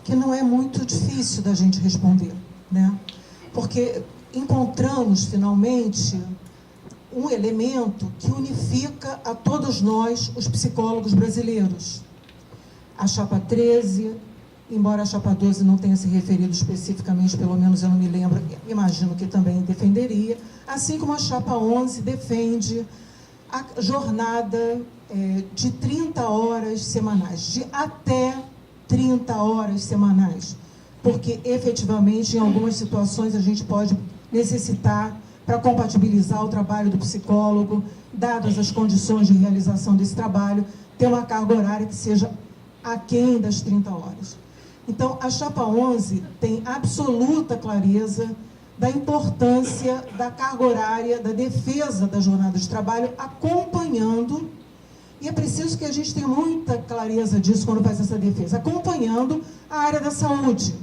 que não é muito difícil da gente responder, né? Porque encontramos, finalmente, um elemento que unifica a todos nós, os psicólogos brasileiros. A chapa 13 embora a chapa 12 não tenha se referido especificamente, pelo menos eu não me lembro, imagino que também defenderia, assim como a chapa 11 defende a jornada de 30 horas semanais, de até 30 horas semanais, porque efetivamente em algumas situações a gente pode necessitar, para compatibilizar o trabalho do psicólogo, dadas as condições de realização desse trabalho, ter uma carga horária que seja aquém das 30 horas. Então, a chapa 11 tem absoluta clareza da importância da carga horária, da defesa da jornada de trabalho, acompanhando, e é preciso que a gente tenha muita clareza disso quando faz essa defesa, acompanhando a área da saúde.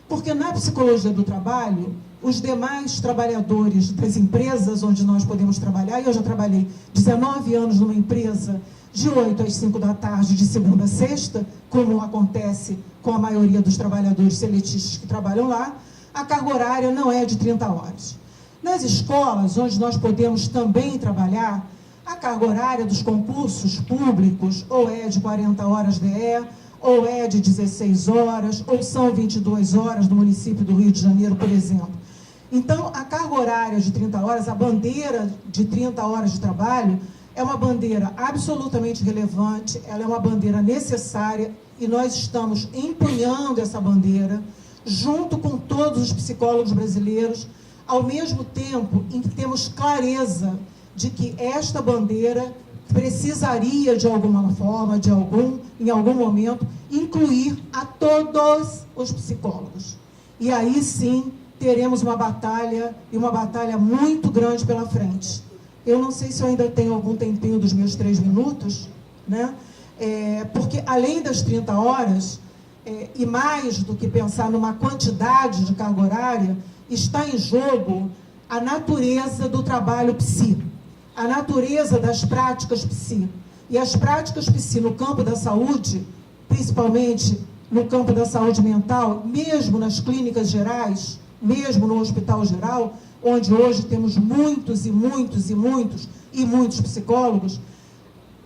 Porque na psicologia do trabalho, os demais trabalhadores das empresas onde nós podemos trabalhar, e eu já trabalhei 19 anos numa empresa de 8 às 5 da tarde, de segunda a sexta, como acontece com a maioria dos trabalhadores seletistas que trabalham lá, a carga horária não é de 30 horas. Nas escolas, onde nós podemos também trabalhar, a carga horária dos concursos públicos ou é de 40 horas DE, ou é de 16 horas, ou são 22 horas no município do Rio de Janeiro, por exemplo. Então, a carga horária de 30 horas, a bandeira de 30 horas de trabalho, é uma bandeira absolutamente relevante, ela é uma bandeira necessária, e nós estamos empunhando essa bandeira, junto com todos os psicólogos brasileiros, ao mesmo tempo em que temos clareza de que esta bandeira precisaria, de alguma forma, em algum momento, incluir a todos os psicólogos. E aí sim teremos uma batalha, e uma batalha muito grande pela frente. Eu não sei se eu ainda tenho algum tempinho dos meus 3 minutos, né? Porque além das 30 horas, e mais do que pensar numa quantidade de carga horária, está em jogo a natureza do trabalho psi, a natureza das práticas psi. E as práticas psi no campo da saúde, principalmente no campo da saúde mental, mesmo nas clínicas gerais, mesmo no hospital geral, onde hoje temos muitos psicólogos,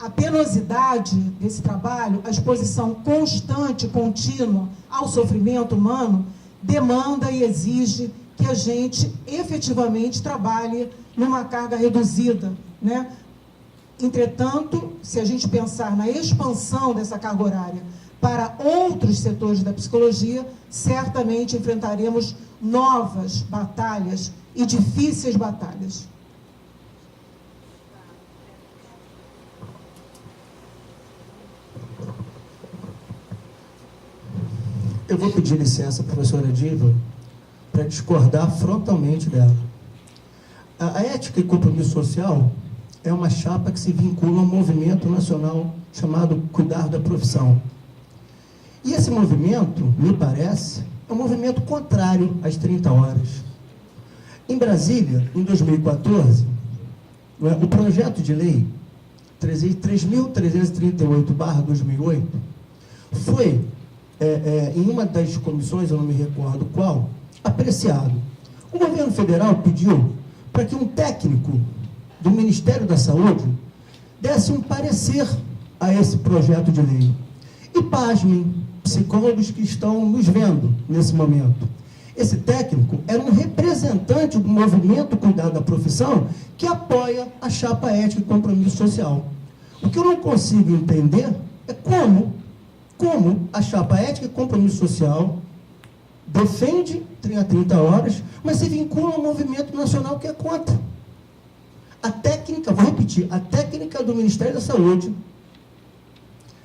a penosidade desse trabalho, a exposição constante, contínua ao sofrimento humano, demanda e exige que a gente efetivamente trabalhe numa carga reduzida, né? Entretanto, se a gente pensar na expansão dessa carga horária para outros setores da psicologia, certamente enfrentaremos novas batalhas e difíceis batalhas. Eu vou pedir licença, professora Diva, para discordar frontalmente dela. A ética e compromisso social é uma chapa que se vincula a um movimento nacional chamado Cuidar da Profissão. E esse movimento, me parece, é um movimento contrário às 30 horas. Em Brasília, em 2014, o projeto de lei 3.338/2008 foi, em uma das comissões, eu não me recordo qual, apreciado. O governo federal pediu para que um técnico do Ministério da Saúde desse um parecer a esse projeto de lei. E pasmem, psicólogos que estão nos vendo nesse momento. Esse técnico era um representante do movimento Cuidar da Profissão que apoia a chapa ética e compromisso social. O que eu não consigo entender é como a chapa ética e compromisso social defende 30 horas, mas se vincula ao movimento nacional que é contra. A técnica, vou repetir, a técnica do Ministério da Saúde,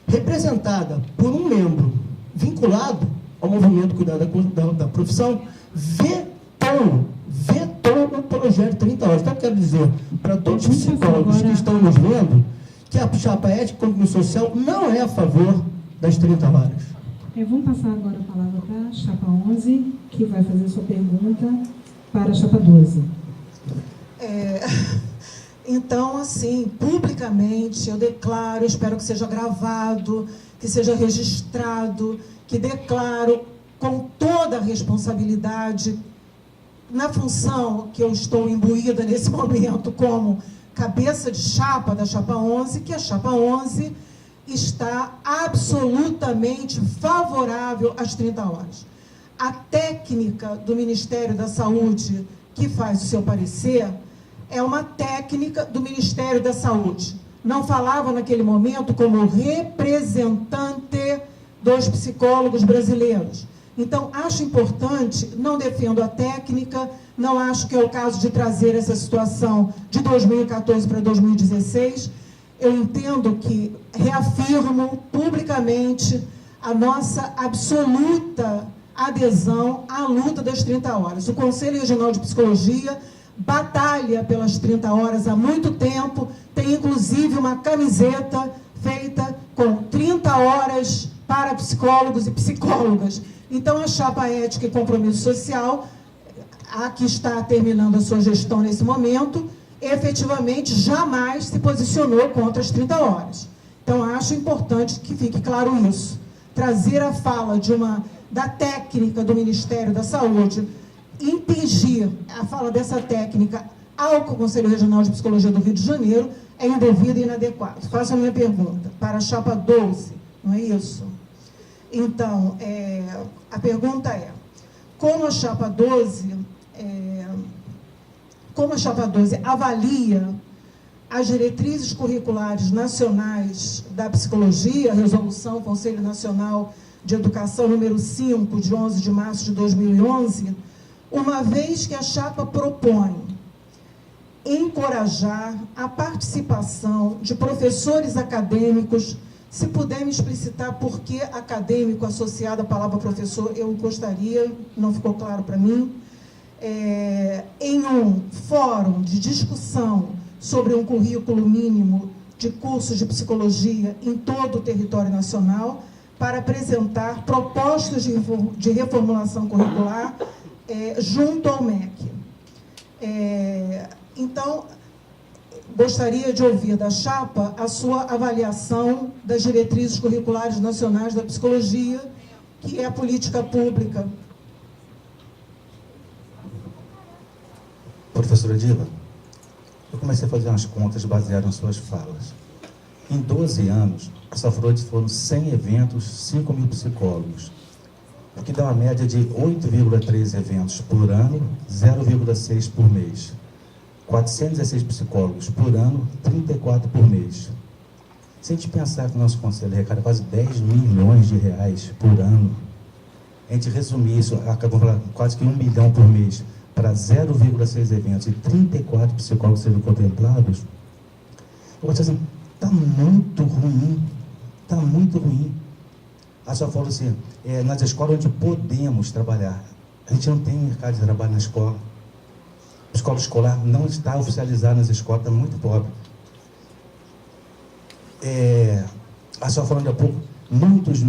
representada por um membro vinculado ao movimento Cuidar da Profissão, vetou o projeto 30 horas. Então, eu quero dizer para todos os psicólogos que estão nos vendo que a chapa ética e compromisso social não é a favor das 30 horas. Vamos passar agora a palavra para a chapa 11, que vai fazer sua pergunta para a chapa 12. Então, assim, publicamente, eu declaro, espero que seja gravado, que seja registrado, que declaro com toda a responsabilidade, na função que eu estou imbuída nesse momento como cabeça de chapa da chapa 11, que a chapa 11 está absolutamente favorável às 30 horas. A técnica do Ministério da Saúde, que faz o seu parecer, é uma técnica do Ministério da Saúde. Não falava naquele momento como representante dos psicólogos brasileiros. Então, acho importante, não defendo a técnica, não acho que é o caso de trazer essa situação de 2014 para 2016. Eu entendo que reafirmo publicamente a nossa absoluta adesão à luta das 30 horas. O Conselho Regional de Psicologia batalha pelas 30 horas há muito tempo, tem inclusive uma camiseta feita com 30 horas para psicólogos e psicólogas. Então, a Chapa Ética e Compromisso Social, a que está terminando a sua gestão nesse momento, efetivamente jamais se posicionou contra as 30 horas. Então, acho importante que fique claro isso. Trazer a fala da técnica do Ministério da Saúde, impingir a fala dessa técnica ao Conselho Regional de Psicologia do Rio de Janeiro é indevido e inadequado. Faço a minha pergunta para a Chapa 12, não é isso? Então, a pergunta é, como a Chapa 12 avalia as diretrizes curriculares nacionais da psicologia, resolução Conselho Nacional de Educação número 5, de 11 de março de 2011, uma vez que a Chapa propõe encorajar a participação de professores acadêmicos. Se puder me explicitar por que acadêmico associado à palavra professor, eu gostaria, não ficou claro para mim, em um fórum de discussão sobre um currículo mínimo de cursos de psicologia em todo o território nacional, para apresentar propostas de reformulação curricular junto ao MEC. Então, gostaria de ouvir da Chapa a sua avaliação das diretrizes curriculares nacionais da psicologia, que é a política pública. Professora Diva, eu comecei a fazer umas contas baseadas nas suas falas. Em 12 anos, a Safrode foram 100 eventos, 5 mil psicólogos, o que dá uma média de 8,3 eventos por ano, 0,6 por mês. 416 psicólogos por ano, 34 por mês. Se a gente pensar que o nosso conselho arrecada quase 10 milhões de reais por ano, a gente resumir isso, acabou falando quase que 1 milhão por mês, para 0,6 eventos e 34 psicólogos sendo contemplados, eu vou dizer assim, está muito ruim, está muito ruim. A senhora falou assim, nas escolas onde podemos trabalhar, a gente não tem mercado de trabalho na escola. A escola escolar não está oficializada nas escolas, está muito pobre. A senhora falando há pouco, muitos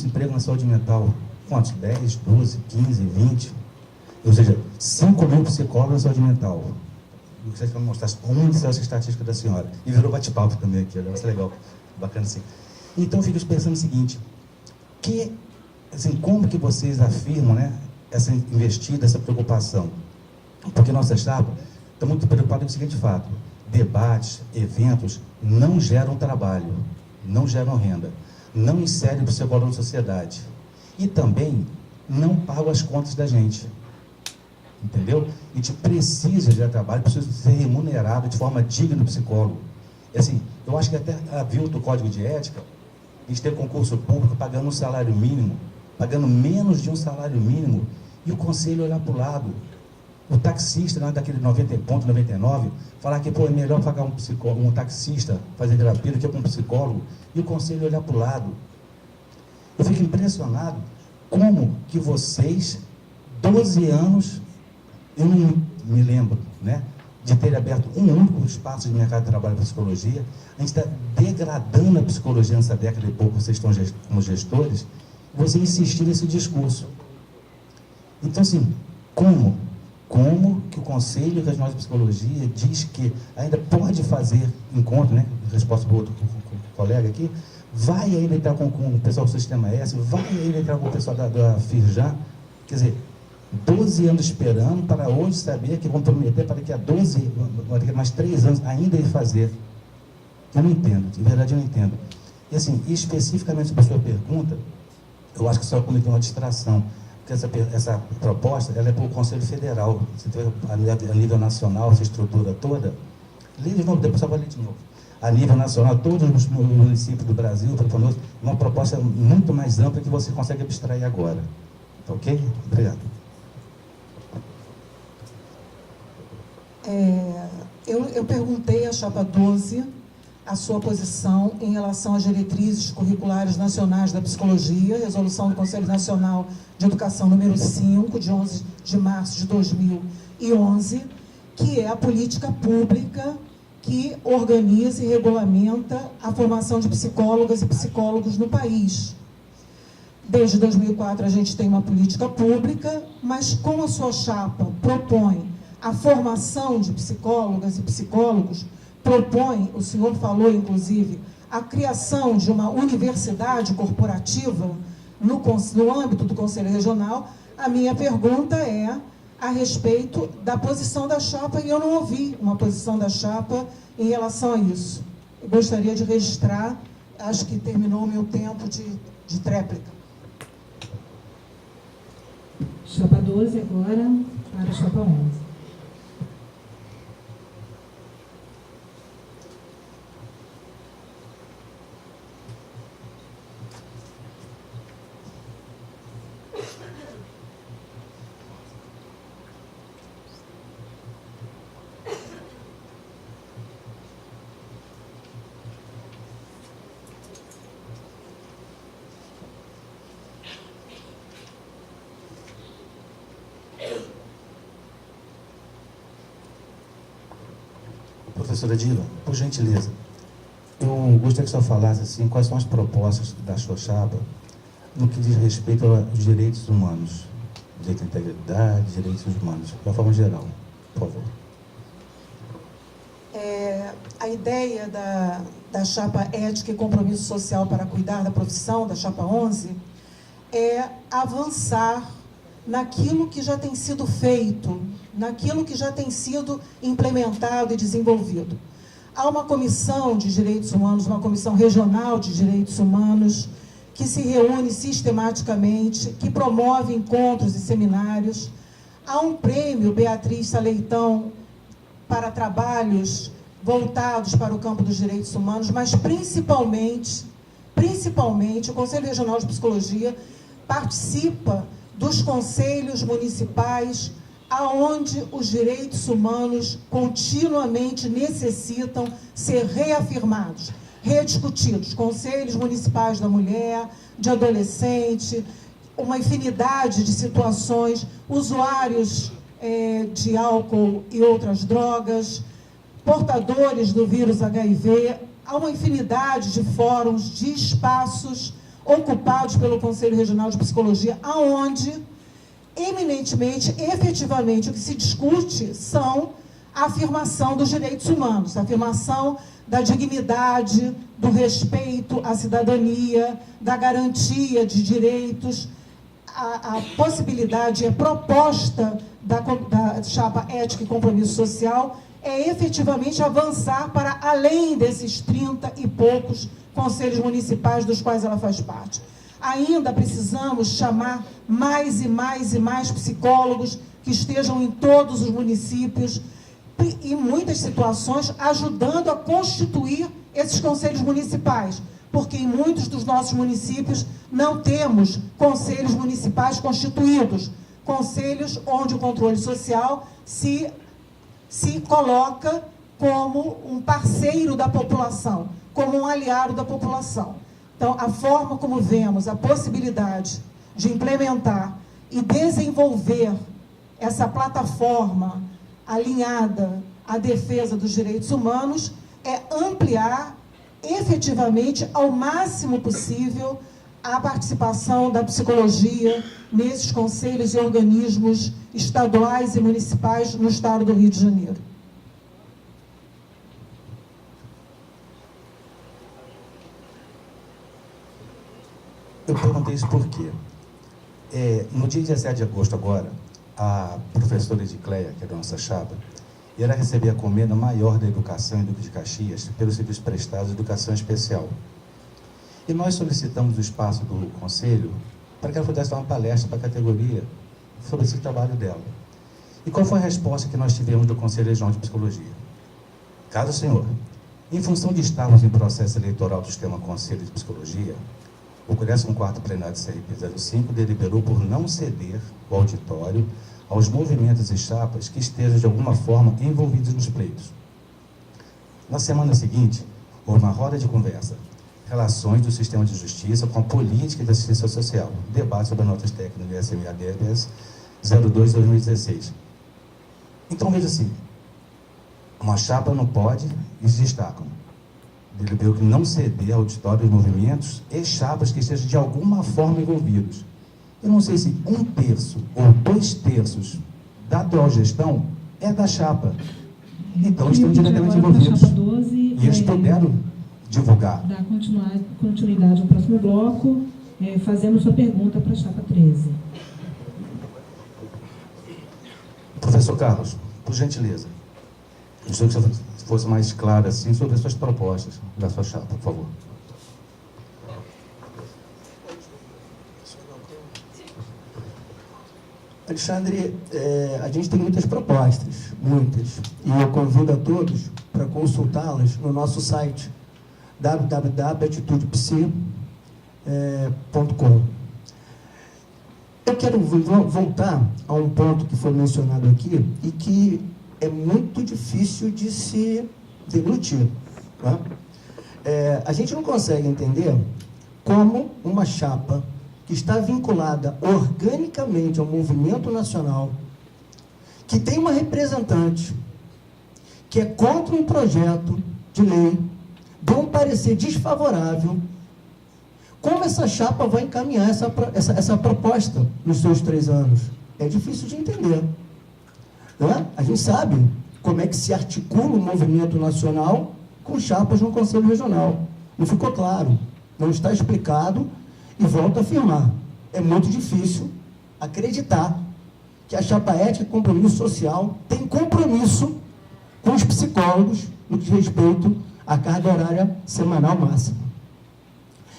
empregos na saúde mental. Quantos? 10, 12, 15, 20. Ou seja, 5 mil psicólogos na saúde mental. Eu gostaria que eu mostrasse onde saiu essa estatística da senhora. E virou bate-papo também aqui, vai ser legal, bacana assim. Então, eu fico pensando o seguinte, como que vocês afirmam, né, essa investida, essa preocupação? Porque nossa chapa está muito preocupada com o seguinte fato, debates, eventos não geram trabalho, não geram renda, não inserem o psicólogo na sociedade e também não pagam as contas da gente. Entendeu? A gente precisa de trabalho, precisa ser remunerado de forma digna do psicólogo. Assim, eu acho que até viu do Código de Ética, a gente teve concurso público pagando um salário mínimo, pagando menos de um salário mínimo, e o conselho olhar para o lado. O taxista, né, daquele 90,99, falar que é melhor pagar um taxista fazer terapia do que um psicólogo, e o conselho olhar para o lado. Eu fico impressionado como que vocês, 12 anos, eu não me lembro, né, de ter aberto um único espaço de mercado de trabalho para psicologia. A gente está degradando a psicologia nessa década e pouco, vocês estão como gestores, você insistir nesse discurso. Então, assim, como que o Conselho Regional de Psicologia diz que ainda pode fazer encontro, né, resposta para o outro colega aqui, vai ainda entrar com o pessoal do Sistema S, vai ainda entrar com o pessoal da Firjan, quer dizer, 12 anos esperando para hoje saber que vão prometer para daqui a 12, mais 3 anos ainda ir fazer. Eu não entendo, de verdade eu não entendo. E assim, especificamente sobre a sua pergunta, eu acho que a senhora cometeu uma distração, porque essa proposta ela é para o Conselho Federal, você tem a nível nacional, essa estrutura toda. Lê de novo, depois eu vou ler de novo. A nível nacional, todos os municípios do Brasil, uma proposta muito mais ampla que você consegue abstrair agora. Tá ok? Obrigado. Eu perguntei à Chapa 12 a sua posição em relação às diretrizes curriculares nacionais da psicologia, resolução do Conselho Nacional de Educação número 5, de 11 de março de 2011, que é a política pública que organiza e regulamenta a formação de psicólogas e psicólogos no país. Desde 2004 a gente tem uma política pública, mas como a sua chapa propõe a formação de psicólogas e psicólogos, propõe, o senhor falou inclusive, a criação de uma universidade corporativa no âmbito do Conselho Regional, a minha pergunta é a respeito da posição da chapa, e eu não ouvi uma posição da chapa em relação a isso. Eu gostaria de registrar, acho que terminou o meu tempo de tréplica. Chapa 12 agora para a chapa 11. Professora Diva, por gentileza, eu gostaria que a senhora falasse assim, quais são as propostas da sua chapa no que diz respeito aos direitos humanos, direito à integridade, direitos humanos, de uma forma geral, por favor. A ideia da chapa Ética e Compromisso Social para Cuidar da Profissão, da chapa 11, é avançar naquilo que já tem sido feito, naquilo que já tem sido implementado e desenvolvido. Há uma comissão de direitos humanos, uma comissão regional de direitos humanos, que se reúne sistematicamente, que promove encontros e seminários. Há um prêmio Beatriz Saleitão para trabalhos voltados para o campo dos direitos humanos, mas principalmente o Conselho Regional de Psicologia participa dos conselhos municipais, aonde os direitos humanos continuamente necessitam ser reafirmados, rediscutidos. Conselhos municipais da mulher, de adolescente, uma infinidade de situações, usuários de álcool e outras drogas, portadores do vírus HIV, há uma infinidade de fóruns, de espaços ocupados pelo Conselho Regional de Psicologia, aonde, eminentemente, efetivamente, o que se discute são a afirmação dos direitos humanos, a afirmação da dignidade, do respeito à cidadania, da garantia de direitos, a possibilidade, a proposta da chapa Ética e Compromisso Social é efetivamente avançar para além desses 30 e poucos conselhos municipais dos quais ela faz parte. Ainda precisamos chamar mais e mais e mais psicólogos que estejam em todos os municípios e, em muitas situações, ajudando a constituir esses conselhos municipais, porque em muitos dos nossos municípios não temos conselhos municipais constituídos, conselhos onde o controle social se coloca como um parceiro da população, como um aliado da população. Então, a forma como vemos a possibilidade de implementar e desenvolver essa plataforma alinhada à defesa dos direitos humanos é ampliar efetivamente ao máximo possível a participação da psicologia nesses conselhos e organismos estaduais e municipais no estado do Rio de Janeiro. Eu perguntei isso por quê? No dia 17 de agosto agora, a professora Edicleia, que é da nossa chapa, irá receber a comenda maior da educação em Duque de Caxias pelos serviços prestados de educação especial. E nós solicitamos o espaço do Conselho para que ela pudesse dar uma palestra para a categoria sobre esse trabalho dela. E qual foi a resposta que nós tivemos do Conselho Regional de Psicologia? Caso senhor, em função de estarmos em processo eleitoral do sistema Conselho de Psicologia, o 14º plenário de CRP 05 deliberou por não ceder o auditório aos movimentos e chapas que estejam de alguma forma envolvidos nos pleitos. Na semana seguinte, houve uma roda de conversa, relações do sistema de justiça com a política de assistência social, debate sobre notas técnicas do SMA-DBS 02/2016. Então, veja assim, uma chapa não pode, eles destacam, deliberou que não ceder ao auditório dos movimentos e chapas que estejam de alguma forma envolvidos. Eu não sei se 1/3 ou 2/3 da atual gestão é da chapa. Então, estão diretamente envolvidos. E eles puderam divulgar. Dar continuidade ao próximo bloco, fazendo sua pergunta para a chapa 13. Professor Carlos, por gentileza, gostaria que você fosse mais claro assim sobre as suas propostas da sua chapa, por favor. Alexandre, a gente tem muitas propostas, muitas, e eu convido a todos para consultá-las no nosso site www.atitudepsi.com. Eu quero voltar a um ponto que foi mencionado aqui e que é muito difícil de se deglutir. Tá? A gente não consegue entender como uma chapa que está vinculada organicamente ao movimento nacional, que tem uma representante que é contra um projeto de lei, deu um parecer desfavorável, como essa chapa vai encaminhar essa proposta nos seus 3 anos? É difícil de entender. Né? A gente sabe como é que se articula o movimento nacional com chapas no Conselho Regional. Não ficou claro, não está explicado. E volto a afirmar, é muito difícil acreditar que a chapa ética e compromisso social tem compromisso com os psicólogos no que diz respeito à carga horária semanal máxima.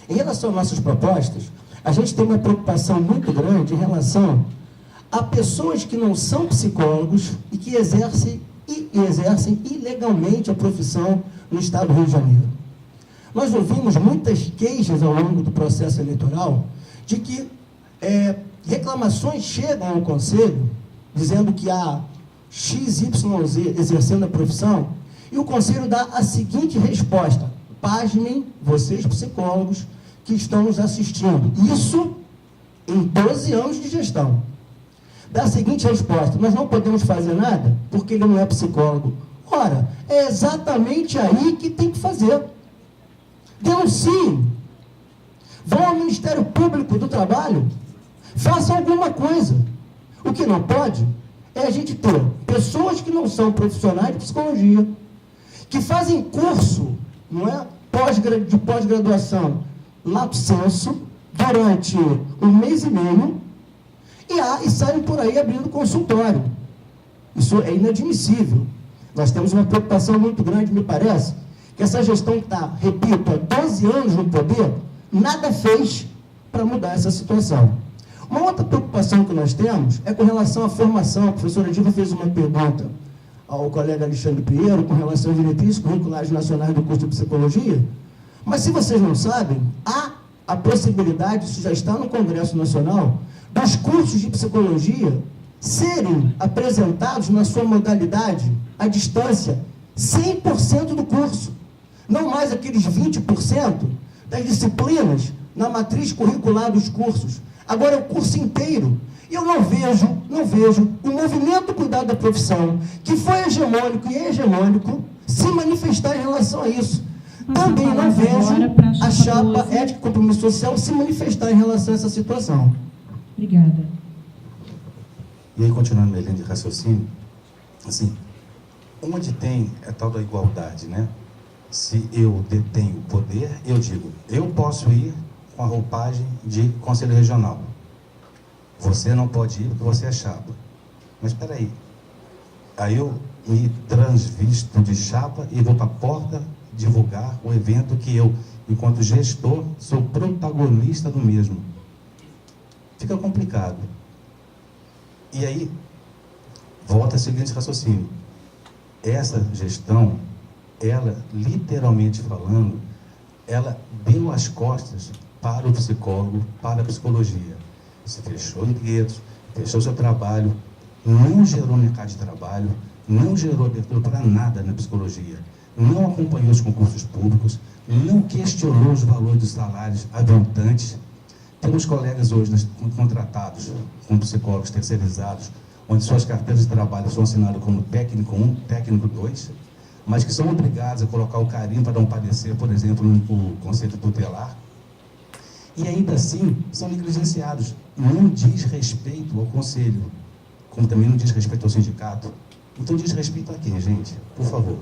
Em relação às nossas propostas, a gente tem uma preocupação muito grande em relação a pessoas que não são psicólogos e que exercem ilegalmente a profissão no Estado do Rio de Janeiro. Nós ouvimos muitas queixas ao longo do processo eleitoral de que reclamações chegam ao Conselho dizendo que há XYZ exercendo a profissão e o Conselho dá a seguinte resposta: pasmem vocês psicólogos que estão nos assistindo. Isso em 12 anos de gestão. Dá a seguinte resposta: nós não podemos fazer nada porque ele não é psicólogo. Ora, é exatamente aí que tem que fazer. Denunciem, vão ao Ministério Público do Trabalho, façam alguma coisa. O que não pode é a gente ter pessoas que não são profissionais de psicologia, que fazem curso, não é, de pós-graduação, lato sensu, durante 1 mês e meio, e saem por aí abrindo consultório. Isso é inadmissível. Nós temos uma preocupação muito grande, me parece, que essa gestão que está, repito, há 12 anos no poder, nada fez para mudar essa situação. Uma outra preocupação que nós temos é com relação à formação. A professora Diva fez uma pergunta ao colega Alexandre Pinheiro com relação às diretrizes curriculares nacionais do curso de psicologia, mas se vocês não sabem, há a possibilidade, isso já está no Congresso Nacional, dos cursos de psicologia serem apresentados na sua modalidade, à distância, 100% do curso. Não mais aqueles 20% das disciplinas na matriz curricular dos cursos. Agora é o curso inteiro. E eu não vejo o movimento Cuidado da Profissão, que foi hegemônico e é hegemônico, se manifestar em relação a isso. Também não vejo a chapa ética e compromisso social se manifestar em relação a essa situação. Obrigada. E aí, continuando minha linha de raciocínio, assim, onde tem a tal da igualdade, né? Se eu detenho o poder, eu digo, eu posso ir com a roupagem de Conselho Regional. Você não pode ir porque você é chapa. Mas espera aí. Aí eu me transvisto de chapa e vou para a porta divulgar o evento que eu, enquanto gestor, sou protagonista do mesmo. Fica complicado. E aí, volta ao seguinte raciocínio. Essa gestão, ela, literalmente falando, ela deu as costas para o psicólogo, para a psicologia. Se fechou empregos, fechou seu trabalho, não gerou mercado de trabalho, não gerou abertura para nada na psicologia, não acompanhou os concursos públicos, não questionou os valores dos salários aviltantes. Temos colegas hoje contratados com psicólogos terceirizados, onde suas carteiras de trabalho são assinadas como técnico 1, técnico 2, mas que são obrigados a colocar o carimbo para não padecer, por exemplo, no conceito tutelar, e ainda assim são negligenciados. Não diz respeito ao conselho, como também não diz respeito ao sindicato. Então diz respeito a quem, gente? Por favor.